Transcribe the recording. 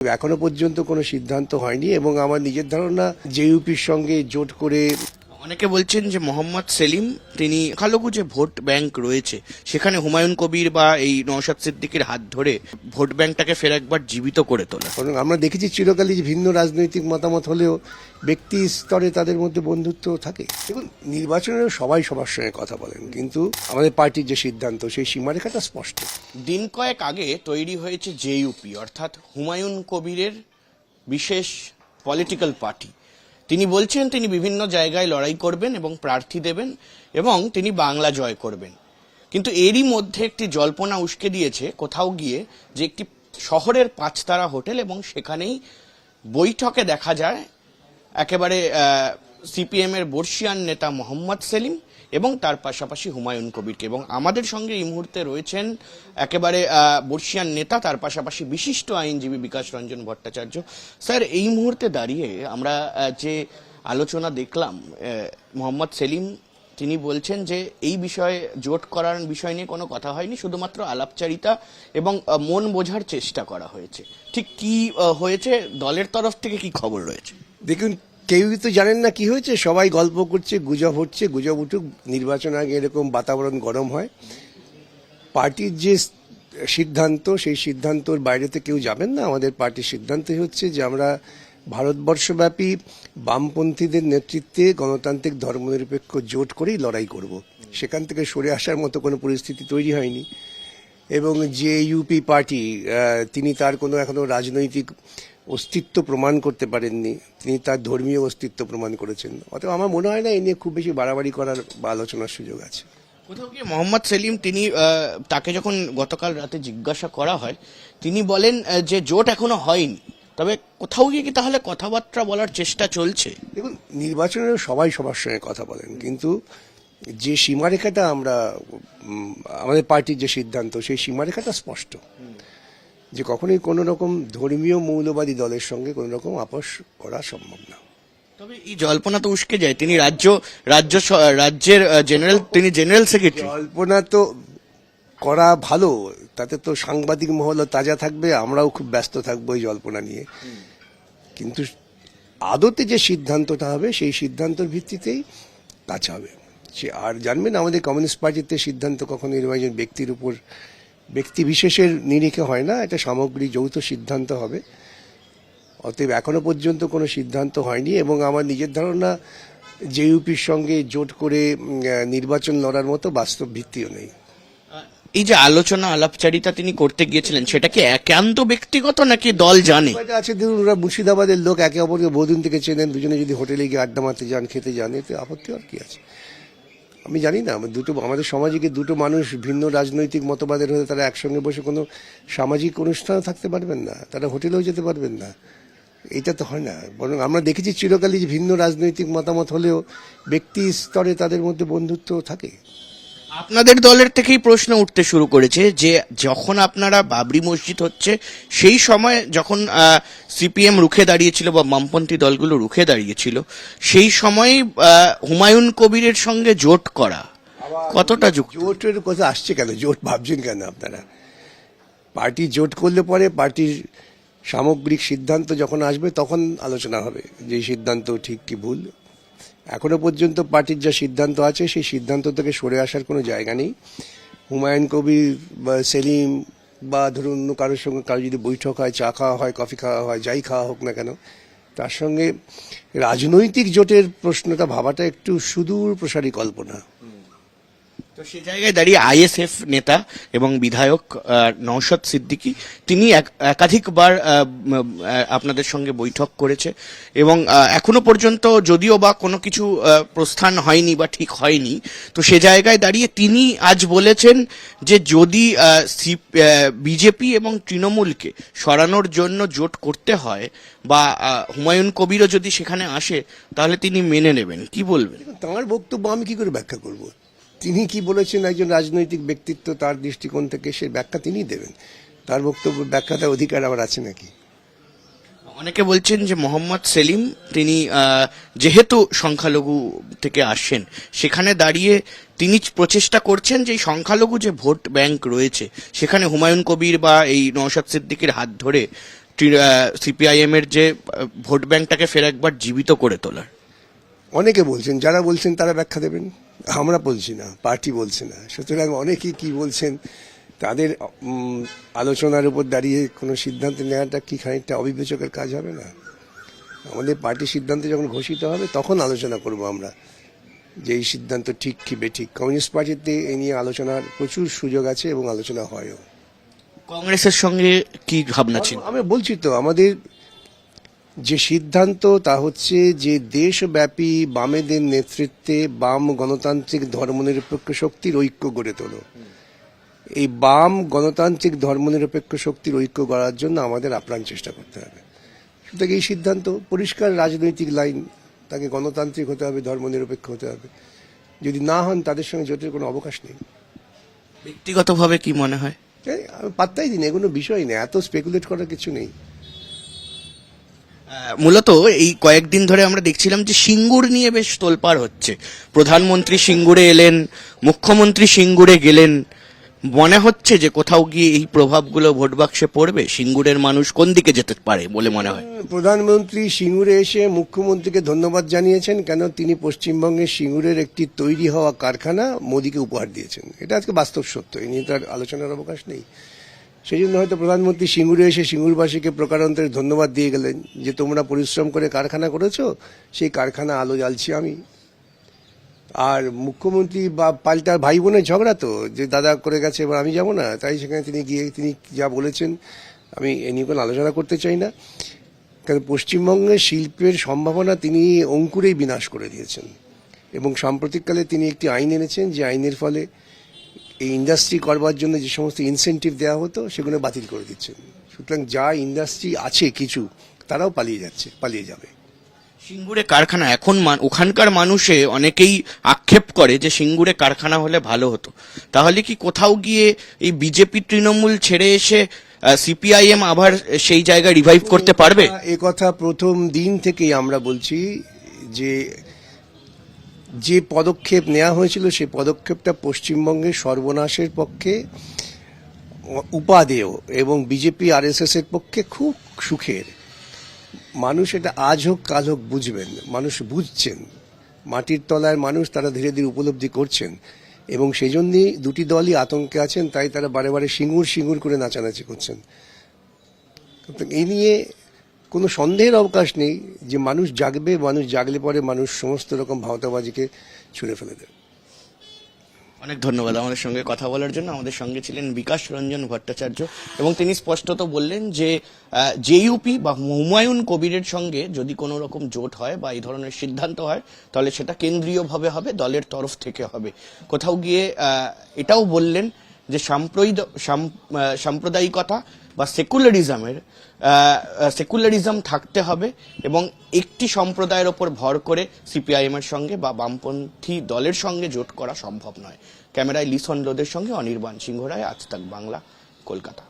এখনো পর্যন্ত কোনো সিদ্ধান্ত হয়নি এবং আমার নিজের ধারণা জেইউপির সঙ্গে জোট করে অনেকে বলছেন যে মোহাম্মদ সেলিম তিনি সংখ্যালঘু যে ভোট ব্যাংক রয়েছে সেখানে হুমায়ুন কবির বা এই নওশাদ সিদ্দিকীর হাত ধরে ভোট ব্যাংকটাকে ফের একবার জীবিত করে তোলা। কারণ আমরা দেখেছি চিরকালই যে ভিন্ন রাজনৈতিক মতামত হলেও ব্যক্তি স্তরে তাদের মধ্যে বন্ধুত্ব থাকে। দেখুন, নির্বাচনের সবাই সবার সঙ্গে কথা বলেন, কিন্তু আমাদের পার্টির যে সিদ্ধান্ত সেই সীমারেখাটা স্পষ্ট। দিন কয়েক আগে তৈরি হয়েছে জেইউপি, অর্থাৎ হুমায়ুন কবিরের বিশেষ পলিটিক্যাল পার্টি। তিনি বলছেন তিনি বিভিন্ন জায়গায় লড়াই করবেন এবং প্রার্থী দেবেন এবং তিনি বাংলা জয় করবেন। কিন্তু এরই মধ্যে একটি জল্পনা উস্কে দিয়েছে কোথাও গিয়ে যে একটি শহরের 5 তারা হোটেল এবং সেখানেই বৈঠকে দেখা যায় একেবারে সিপিএম এর বর্ষিয়ান নেতা মোহাম্মদ সেলিম এবং তার পাশাপাশি হুমায়ুন কবিরকে। এবং আমাদের সঙ্গে এই মুহূর্তে রয়েছেন একেবারে বর্ষিয়ান নেতা, তার পাশাপাশি বিশিষ্ট আইনজীবী বিকাশ রঞ্জন ভট্টাচার্য। স্যার, এই মুহূর্তে দাঁড়িয়ে আমরা যে আলোচনা দেখলাম, মোহাম্মদ সেলিম তিনি বলছেন যে এই বিষয়ে জোট করার বিষয় নিয়ে কোনো কথা হয়নি, শুধুমাত্র আলাপচারিতা এবং মন বোঝার চেষ্টা করা হয়েছে। ঠিক কি হয়েছে, দলের তরফ থেকে কি খবর রয়েছে? দেখুন, কেউই তো জানেন না কি হয়েছে, সবাই গল্প করছে, গুজব হচ্ছে। গুজব উঠুক, নির্বাচন আগে এরকম বাতাবরণ গরম হয়। পার্টির যে সিদ্ধান্ত সেই সিদ্ধান্তর বাইরে তো কেউ যাবেন না। আমাদের পার্টির সিদ্ধান্তই হচ্ছে যে আমরা ভারতবর্ষব্যাপী বামপন্থীদের নেতৃত্বে গণতান্ত্রিক ধর্মনিরপেক্ষ জোট করেই লড়াই করব। সেখান থেকে সরে আসার মতো কোনো পরিস্থিতি তৈরি হয়নি। এবং যে ইউপি পার্টি, তিনি তার কোনো এখনো রাজনৈতিক অস্তিত্ব প্রমাণ করতে পারেননি, তিনি তার ধর্মীয় অস্তিত্ব প্রমাণ করেছেন। অতএব আমার মনে হয় না এই নিয়ে খুব বেশি বাড়াবাড়ি করার বা আলোচনার সুযোগ আছে। কোথাও গিয়ে মোহাম্মদ সেলিম তিনি তাকে যখন গতকাল রাতে জিজ্ঞাসা করা হয়, তিনি বলেন যে জোট এখনো হয়নি, তবে কোথাও গিয়ে কি তাহলে কথাবার্তা বলার চেষ্টা চলছে? দেখুন, নির্বাচনের সবাই সবার সঙ্গে কথা বলেন, কিন্তু যে সীমারেখাটা আমরা আমাদের পার্টির যে সিদ্ধান্ত সেই সীমারেখাটা স্পষ্ট, যে কখনোই কোনো রকম ধর্মীয় মৌলবাদী দলের সঙ্গে কোনো রকম আপোষ করা সম্ভব না। তবে এই জল্পনা তো উস্কে যায় তিনি রাজ্যের জেনারেল সেক্রেটারি। জল্পনা তো করা ভালো, তাতে তো সাংবাদিক মহলও তাজা থাকবে, আমরাও খুব ব্যস্ত থাকবো এই জল্পনা নিয়ে। কিন্তু আদতে যে সিদ্ধান্তটা হবে সেই সিদ্ধান্তের ভিত্তিতেই কাজ হবে। আর জানবেন, আমাদের কমিউনিস্ট পার্টিতে সিদ্ধান্ত কখনো নির্বাচন ব্যক্তির উপর ব্যক্তি বিশেষের নিরিখে হয় না, এটা সামগ্রিক যৌথ সিদ্ধান্ত হবে। অতএব এখনো পর্যন্ত কোনো সিদ্ধান্ত হয়নি এবং আমার নিজের ধারণা জেইউপির সঙ্গে জোট করে নির্বাচন লড়ার মতো বাস্তব ভিত্তিও নেই। এই যে আলোচনা আলাপচারিতা তিনি করতে গিয়েছিলেন, সেটা কি একান্ত ব্যক্তিগত নাকি দল জানে? আছে, ধরুন ওরা মুর্শিদাবাদের লোক, একে অপরকে বহুদিন থেকে চেনেন, দুজনে যদি হোটেলে গিয়ে আড্ডা মারতে যান, খেতে যান, এতে আপত্তি আর কি আছে? আমি জানি না, আমাদের সমাজে কি দুটো মানুষ ভিন্ন রাজনৈতিক মতবাদের হলে তারা একসঙ্গে বসে কোনো সামাজিক অনুষ্ঠানে থাকতে পারবেন না, তারা হোটেলেও যেতে পারবেন না? এটা তো হয় না। বরং আমরা দেখেছি চিরকালই যে ভিন্ন রাজনৈতিক মতামত হলেও ব্যক্তি স্তরে তাদের মধ্যে বন্ধুত্ব থাকে। আপনাদের দলের থেকেই প্রশ্ন উঠতে শুরু করেছে যে যখন আপনারা বাবরি মসজিদ হচ্ছে সেই সময় যখন সিপিএম রুখে দাঁড়িয়েছিল বা বামপন্থী দলগুলো রুখে দাঁড়িয়েছিল, সেই সময় হুমায়ুন কবিরের সঙ্গে জোট করা কতটা যুক্ত? জোটের কথা আসছে কেন? জোট ভাবছেন কেন আপনারা? পার্টি জোট করলে পরে পার্টির সামগ্রিক সিদ্ধান্ত যখন আসবে তখন আলোচনা হবে যে সিদ্ধান্ত ঠিক কি ভুল। এখনো পর্যন্ত পার্টির যা সিদ্ধান্ত আছে সেই সিদ্ধান্ত থেকে সরে আসার কোনো জায়গা নেই। হুমায়ুন কবির বা সেলিম বা ধরুন অন্য কারোর সঙ্গে কারো যদি বৈঠক হয়, চা খাওয়া হয়, কফি খাওয়া হয়, যাই খাওয়া হোক না কেন, তার সঙ্গে রাজনৈতিক জোটের প্রশ্নটা ভাবাটা একটু সুদূর প্রসারী কল্পনা। তো সেই জায়গায় দাঁড়িয়ে আইএসএফ নেতা এবং বিধায়ক নওশাদ সিদ্দিকী তিনি একাধিকবার আপনাদের সঙ্গে বৈঠক করেছে এবং এখনো পর্যন্ত যদিও বা কোনো কিছু প্রস্থান হয়নি বা ঠিক হয়নি, তো সে জায়গায় দাঁড়িয়ে তিনি আজ বলেছেন যে যদি বিজেপি এবং তৃণমূলকে সরানোর জন্য জোট করতে হয় বা হুমায়ুন কবিরও যদি সেখানে আসে তাহলে তিনি মেনে নেবেন। কি বলবেন? তাঁর বক্তব্য আমি কি করে ব্যাখ্যা করব? তিনি কি বলেছেন, একজন রাজনৈতিক ব্যক্তিত্ব, তার দৃষ্টিকোণ থেকে সে ব্যাখ্যা তিনিই দেবেন। তার বক্তব্য ব্যাখ্যাটার অধিকার আবার আছে নাকি? অনেকে বলছেন যে মোহাম্মদ সেলিম তিনি যেহেতু সংখ্যালঘু থেকে আসেন, সেখানে দাঁড়িয়ে তিনি প্রচেষ্টা করছেন যে সংখ্যালঘু যে ভোট ব্যাংক রয়েছে সেখানে হুমায়ুন কবির বা এই নওশাদ সিদ্দিকীর হাত ধরে সিপিআইএম এর যে ভোট ব্যাংকটাকে ফের একবার জীবিত করে তোলার? অনেকে বলছেন, যারা বলছেন তারা ব্যাখ্যা দেবেন, আমরা বলছি না, পার্টি বলছে না। সুতরাং অনেকেই কি বলছেন, তাদের আলোচনার উপর দাঁড়িয়ে কোনো সিদ্ধান্ত নেওয়াটা কি খানিকটা অবিবেচকের কাজ হবে না? আমাদের পার্টি সিদ্ধান্ত যখন ঘোষিত হবে তখন আলোচনা করব আমরা, যে এই সিদ্ধান্ত ঠিক কি বেঠিক। কমিউনিস্ট পার্টিতে এ নিয়ে আলোচনার প্রচুর সুযোগ আছে এবং আলোচনা হয়ও। কংগ্রেসের সঙ্গে কি ভাবনা ছিল? আমি বলছি তো, আমাদের যে সিদ্ধান্ত তা হচ্ছে যে দেশব্যাপী বামেদের নেতৃত্বে বাম গণতান্ত্রিক ধর্মনিরপেক্ষ শক্তির ঐক্য গড়ে তোলো। এই বাম গণতান্ত্রিক ধর্মনিরপেক্ষ শক্তির ঐক্য গড়ার জন্য আমাদের আপ্রাণ চেষ্টা করতে হবে। সুতরাং এই সিদ্ধান্ত পরিষ্কার রাজনৈতিক লাইন, তাকে গণতান্ত্রিক হতে হবে, ধর্মনিরপেক্ষ হতে হবে। যদি না হন তাদের সঙ্গে জোটের কোনো অবকাশ নেই। ব্যক্তিগতভাবে কি মনে হয়? আমি পাত্তাই দিই না, এগুলো বিষয় নেই, এত স্পেকুলেট করার কিছু নেই। মূলত এই কয়েকদিন ধরে আমরা দেখছিলাম যে সিঙ্গুর নিয়ে বেশ তোলপাড় হচ্ছে। প্রধানমন্ত্রী সিঙ্গুরে এলেন, মুখ্যমন্ত্রী সিঙ্গুরে গেলেন। মনে হচ্ছে যে কোথাও গিয়ে এই প্রভাবগুলো ভোট বাক্সে পড়বে। সিঙ্গুরের মানুষ কোন দিকে যেতে পারে বলে মনে হয়? প্রধানমন্ত্রী সিঙ্গুরে এসে মুখ্যমন্ত্রীকে ধন্যবাদ জানিয়েছেন, কেন তিনি পশ্চিমবঙ্গের সিঙ্গুরের একটি তৈরি হওয়া কারখানা মোদীকে উপহার দিয়েছেন। এটা আজকে বাস্তব সত্য, এই নিয়ে তার আলোচনার অবকাশ নেই। সেই জন্য হয়তো প্রধানমন্ত্রী সিঙ্গুরে এসে সিঙ্গুরবাসীকে প্রকারান্তরে ধন্যবাদ দিয়ে গেলেন যে তোমরা পরিশ্রম করে কারখানা করেছো, সেই কারখানা আলো জ্বালছি আমি। আর মুখ্যমন্ত্রী বা পাল্টা ভাই বোনের ঝগড়া তো, যে দাদা করে গেছে এবার আমি যাব না, তাই সেখানে তিনি গিয়ে তিনি যা বলেছেন আমি এ নিয়ে কোনো আলোচনা করতে চাই না। কারণ পশ্চিমবঙ্গের শিল্পের সম্ভাবনা তিনি অঙ্কুরেই বিনাশ করে দিয়েছেন এবং সাম্প্রতিককালে তিনি একটি আইন এনেছেন, যে আইনের ফলে এই ইন্ডাস্ট্রি করবার জন্য যে সমস্ত ইনসেন্টিভ দেওয়া হতো সেগুলো বাতিল করে দিচ্ছেন। সুতরাং যা ইন্ডাস্ট্রি আছে কিছু, তারাও পালিয়ে যাবে। সিঙ্গুরে কারখানা এখন ওখানকার মানুষে অনেকেই আক্ষেপ করে যে সিঙ্গুরে কারখানা হলে ভালো হতো। তাহলে কি কোথাও গিয়ে এই বিজেপি তৃণমূল ছেড়ে এসে সিপিআইএম আবার সেই জায়গায় রিভাইভ করতে পারবে? এ কথা প্রথম দিন থেকেই আমরা বলছি যে পদক্ষেপ নেওয়া হয়েছিল সেই পদক্ষেপটা পশ্চিমবঙ্গের সর্বনাশের পক্ষে উপাদেয় এবং বিজেপি আরএসএস এর পক্ষে খুব সুখের। মানুষ এটা আজ হোক কাল হোক বুঝবেন, মানুষ বুঝছেন, মাটির তলার মানুষ তারা ধীরে ধীরে উপলব্ধি করছেন এবং সেই জন্যই দুটি দলই আতঙ্কে আছেন, তাই তারা বারে বারে সিঙ্গুর করে নাচানাচি করছেন। এই নিয়ে কোনো সন্দেহের অবকাশ নেই যে মানুষ জাগবে, মানুষ জাগলে পরে মানুষ সমস্ত রকম ভাওতাবাজিকে ছুঁড়ে ফেলে দেবে। অনেক ধন্যবাদ আমাদের সঙ্গে কথা বলার জন্য। আমাদের সঙ্গে ছিলেন বিকাশ রঞ্জন ভট্টাচার্য এবং তিনি স্পষ্টত বললেন যে জেইউপি বা হুমায়ুন কবিরের সঙ্গে যদি কোনো রকম জোট হয় বা এই ধরনের সিদ্ধান্ত হয় তাহলে সেটা কেন্দ্রীয়ভাবে হবে, দলের তরফ থেকে হবে। কোথাও গিয়ে এটাও বললেন যে সাম্প্রদায়িকতা বা সেকুলারিজম থাকতে হবে এবং একটি সম্প্রদায়ের ওপর ভর করে সিপিআইএম এর সঙ্গে বা বামপন্থী দলের সঙ্গে জোট করা সম্ভব নয়। ক্যামেরায় লিসন লোদের সঙ্গে অনির্বাণ সিংহ রায়, আজ তাক বাংলা, কলকাতা।